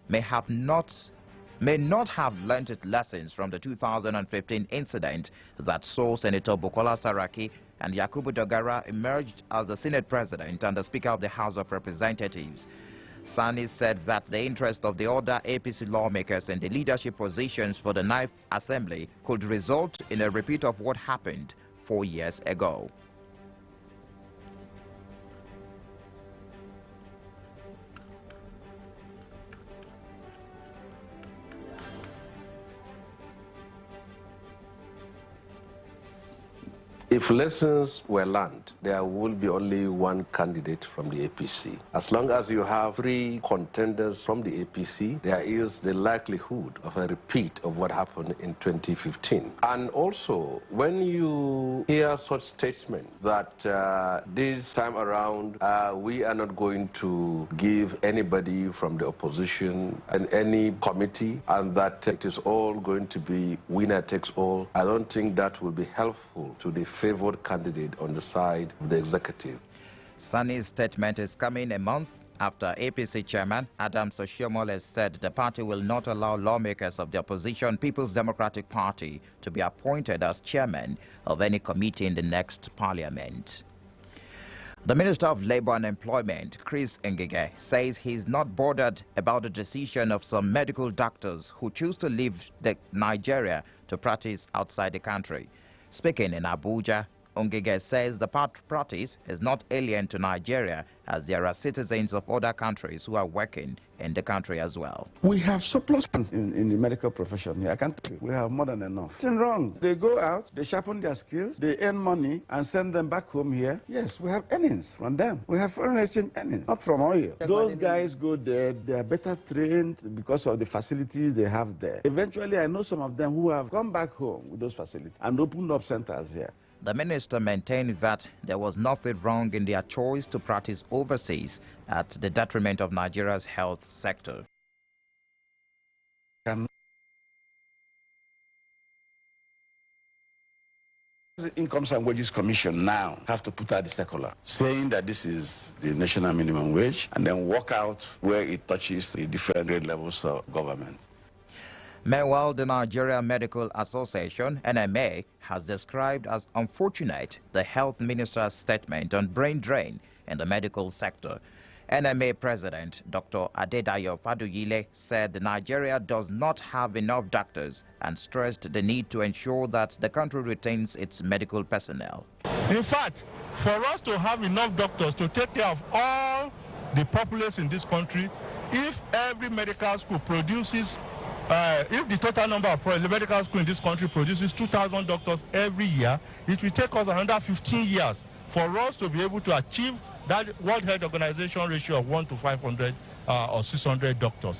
may not have learnt its lessons from the 2015 incident that saw Senator Bukola Saraki and Yakubu Dogara emerged as the Senate President and the Speaker of the House of Representatives. Sani said that the interest of the other APC lawmakers in the leadership positions for the 9th Assembly could result in a repeat of what happened 4 years ago. If lessons were learned, there will be only one candidate from the APC. As long as you have 3 contenders from the APC, there is the likelihood of a repeat of what happened in 2015. And also, when you hear such statements that this time around we are not going to give anybody from the opposition and any committee, and that it is all going to be winner takes all, I don't think that will be helpful to the favored candidate on the side of the executive. Sani's statement is coming a month after APC chairman Adams Oshiomhole said the party will not allow lawmakers of the opposition People's Democratic Party to be appointed as chairman of any committee in the next parliament. The Minister of Labour and Employment, Chris Ngige, says he's not bothered about the decision of some medical doctors who choose to leave Nigeria to practice outside the country. Speaking in Abuja, Ngige says the practice is not alien to Nigeria, as there are citizens of other countries who are working in the country as well. We have surplus in the medical profession here. I can't tell you. We have more than enough. Nothing wrong. They go out, they sharpen their skills, they earn money and send them back home here. Yes, we have earnings from them. We have foreign exchange earnings, not from oil. Those guys go there, they are better trained because of the facilities they have there. Eventually, I know some of them who have come back home with those facilities and opened up centers here. The minister maintained that there was nothing wrong in their choice to practice overseas at the detriment of Nigeria's health sector. The Incomes and Wages Commission now have to put out the circular saying that this is the national minimum wage and then work out where it touches the different grade levels of government. Meanwhile, the Nigeria Medical Association, NMA, has described as unfortunate the health minister's statement on brain drain in the medical sector. NMA President Dr. Adedayo Faduyile said Nigeria does not have enough doctors and stressed the need to ensure that the country retains its medical personnel. In fact, for us to have enough doctors to take care of all the populace in this country, if every medical school produces if the total number of the medical school in this country produces 2,000 doctors every year, it will take us another 15 years for us to be able to achieve that World Health Organization ratio of 1 to 500 or 600 doctors.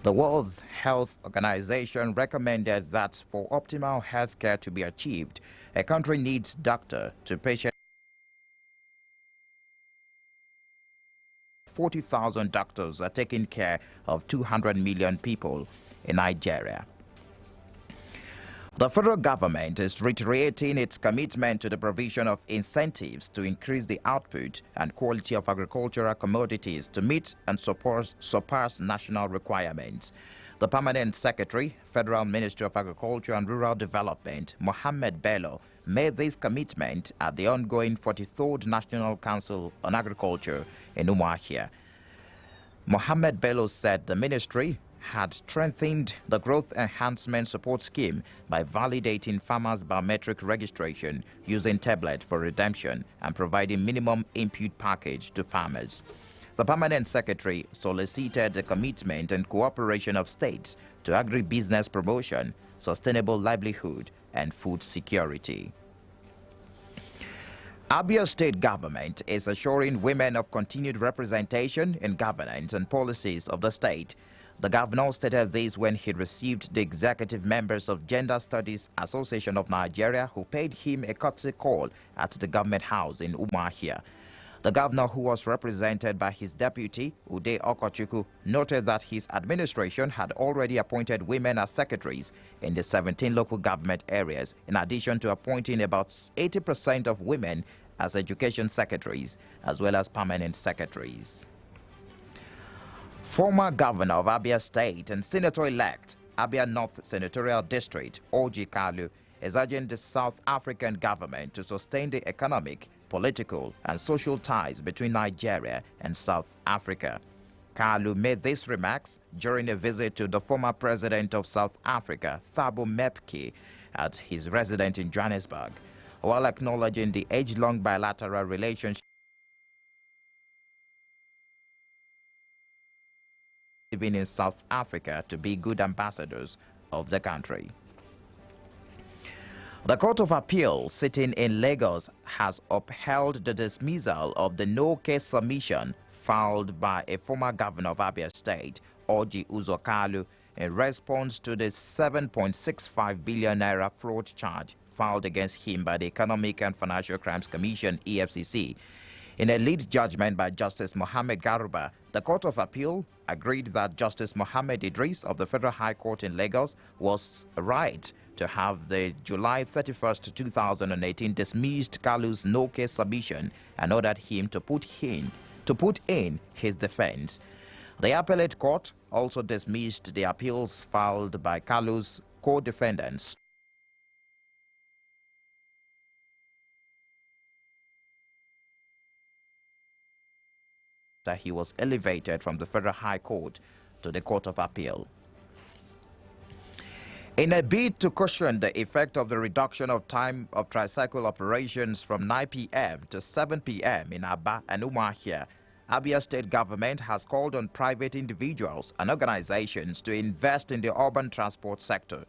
The World Health Organization recommended that for optimal health care to be achieved, a country needs doctor to patient. 40,000 doctors are taking care of 200 million people in Nigeria. The federal government is reiterating its commitment to the provision of incentives to increase the output and quality of agricultural commodities to meet and surpass national requirements. The Permanent Secretary, Federal Ministry of Agriculture and Rural Development, Mohammed Bello, made this commitment at the ongoing 43rd National Council on Agriculture in Umuahia. Mohammed Bello said the ministry had strengthened the Growth Enhancement Support Scheme by validating farmers' biometric registration using tablet for redemption and providing minimum input package to farmers. The Permanent Secretary solicited the commitment and cooperation of states to agribusiness promotion, sustainable livelihood, and food security. Abia State government is assuring women of continued representation in governance and policies of the state. The governor stated this when he received the executive members of Gender Studies Association of Nigeria, who paid him a courtesy call at the government house in Umuahia. The governor, who was represented by his deputy, Ude Okochukwu, noted that his administration had already appointed women as secretaries in the 17 local government areas, in addition to appointing about 80% of women as education secretaries, as well as permanent secretaries. Former governor of Abia State and senator-elect Abia North Senatorial District, Orji Kalu, is urging the South African government to sustain the economic, political, and social ties between Nigeria and South Africa. Kalu made these remarks during a visit to the former president of South Africa, Thabo Mbeki, at his residence in Johannesburg, while acknowledging the age-long bilateral relationship living in South Africa to be good ambassadors of the country. The Court of Appeal sitting in Lagos has upheld the dismissal of the no-case submission filed by a former governor of Abia State, Orji Uzor Kalu, in response to the 7.65 billion naira fraud charge filed against him by the Economic and Financial Crimes Commission, EFCC. In a lead judgment by Justice Mohammed Garuba, the Court of Appeal agreed that Justice Mohammed Idris of the Federal High Court in Lagos was right to have the July 31st, 2018 dismissed Kalu's no-case submission and ordered him to put in his defense. The appellate court also dismissed the appeals filed by Kalu's co-defendants that he was elevated from the Federal High Court to the Court of Appeal. In a bid to cushion the effect of the reduction of time of tricycle operations from 9 p.m. to 7 p.m. in Aba and Umuahia, Abia State government has called on private individuals and organizations to invest in the urban transport sector.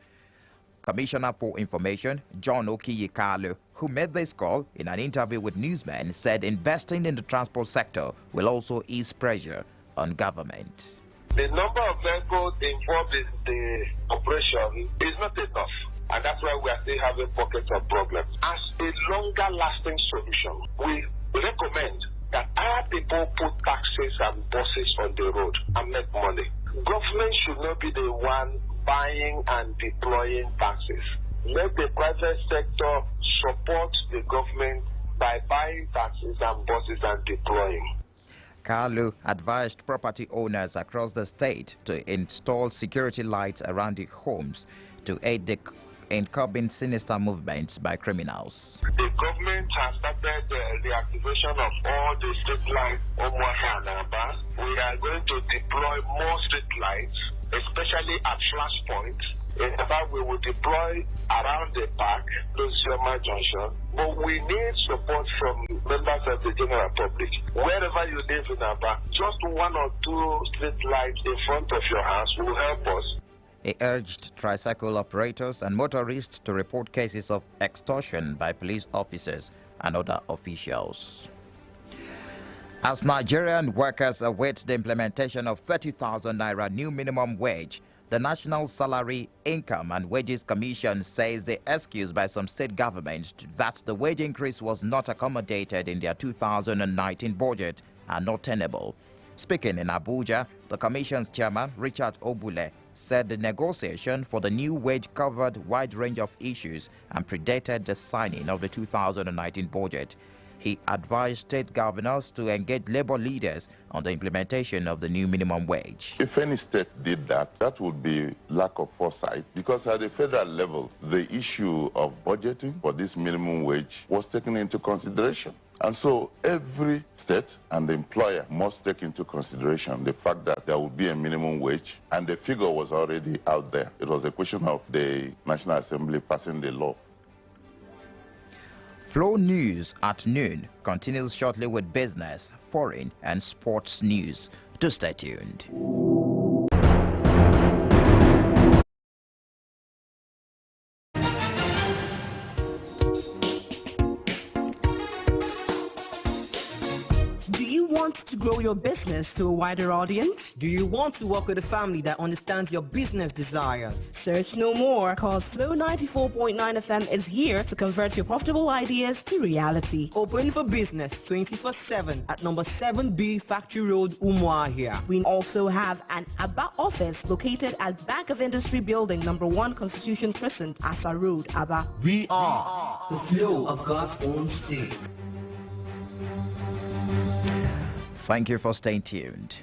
Commissioner for Information, John Okiyi Kalu, who made this call in an interview with newsmen, said investing in the transport sector will also ease pressure on government. The number of vehicles involved in the operation is not enough, and that's why we are still having pockets of problems. As a longer-lasting solution, we recommend that our people put taxis and buses on the road and make money. Government should not be the one buying and deploying taxis. Let the private sector support the government by buying taxis and buses and deploying. Kalu advised property owners across the state to install security lights around their homes to aid in curbing sinister movements by criminals. The government has started the activation of all the street lights on Umuahia and Aba. We are going to deploy more street lights, especially at flash points. In Aba, we will deploy around the park, Lucioma Junction. But we need support from members of the general public. Wherever you live in Aba, just 1 or 2 street lights in front of your house will help us. He urged tricycle operators and motorists to report cases of extortion by police officers and other officials. As Nigerian workers await the implementation of 30,000 naira new minimum wage, the National Salary, Income and Wages Commission says the excuse by some state governments that the wage increase was not accommodated in their 2019 budget are not tenable. Speaking in Abuja, the Commission's chairman, Richard Obule, said the negotiation for the new wage covered a wide range of issues and predated the signing of the 2019 budget. He advised state governors to engage labor leaders on the implementation of the new minimum wage. If any state did that, that would be lack of foresight, because at the federal level, the issue of budgeting for this minimum wage was taken into consideration. And so every state and the employer must take into consideration the fact that there will be a minimum wage, and the figure was already out there. It was a question of the National Assembly passing the law. Flow News at noon continues shortly with business, foreign and sports news. Do stay tuned. To grow your business to a wider audience? Do you want to work with a family that understands your business desires? Search no more, cause Flow 94.9 FM is here to convert your profitable ideas to reality. Open for business 24/7 at number 7B Factory Road, Umuahia. We also have an Aba office located at Bank of Industry Building, number 1 Constitution Crescent, Asa Road, Aba. We are the flow of God's own state. Thank you for staying tuned.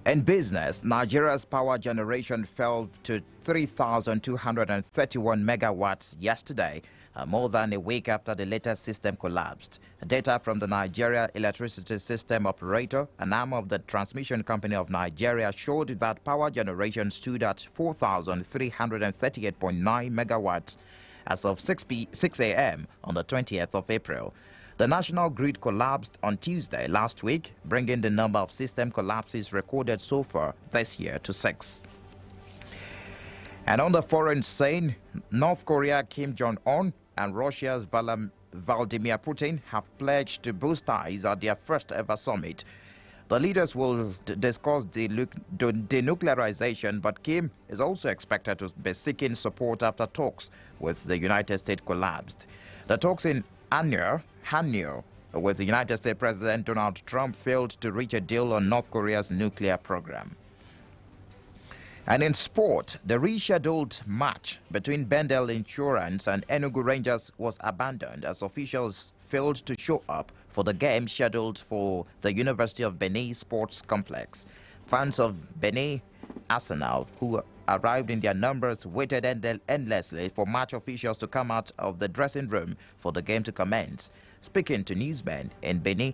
In business, Nigeria's power generation fell to 3,231 megawatts yesterday, more than a week after the latest system collapsed. Data from the Nigeria Electricity System Operator, an arm of the Transmission Company of Nigeria, showed that power generation stood at 4,338.9 megawatts as of 6 a.m. on the 20th of April. The national grid collapsed on Tuesday last week, bringing the number of system collapses recorded so far this year to 6. And on the foreign scene, North Korea Kim Jong-un and Russia's Vladimir Putin have pledged to boost ties at their first ever summit. The leaders will discuss denuclearization, but Kim is also expected to be seeking support after talks with the United States collapsed. The talks in Hanoi with the United States President Donald Trump failed to reach a deal on North Korea's nuclear program. And in sport, the rescheduled match between Bendel Insurance and Enugu Rangers was abandoned as officials failed to show up for the game scheduled for the University of Benin Sports Complex. Fans of Benin Arsenal, who arrived in their numbers, waited endlessly for match officials to come out of the dressing room for the game to commence. Speaking to newsmen in Benin,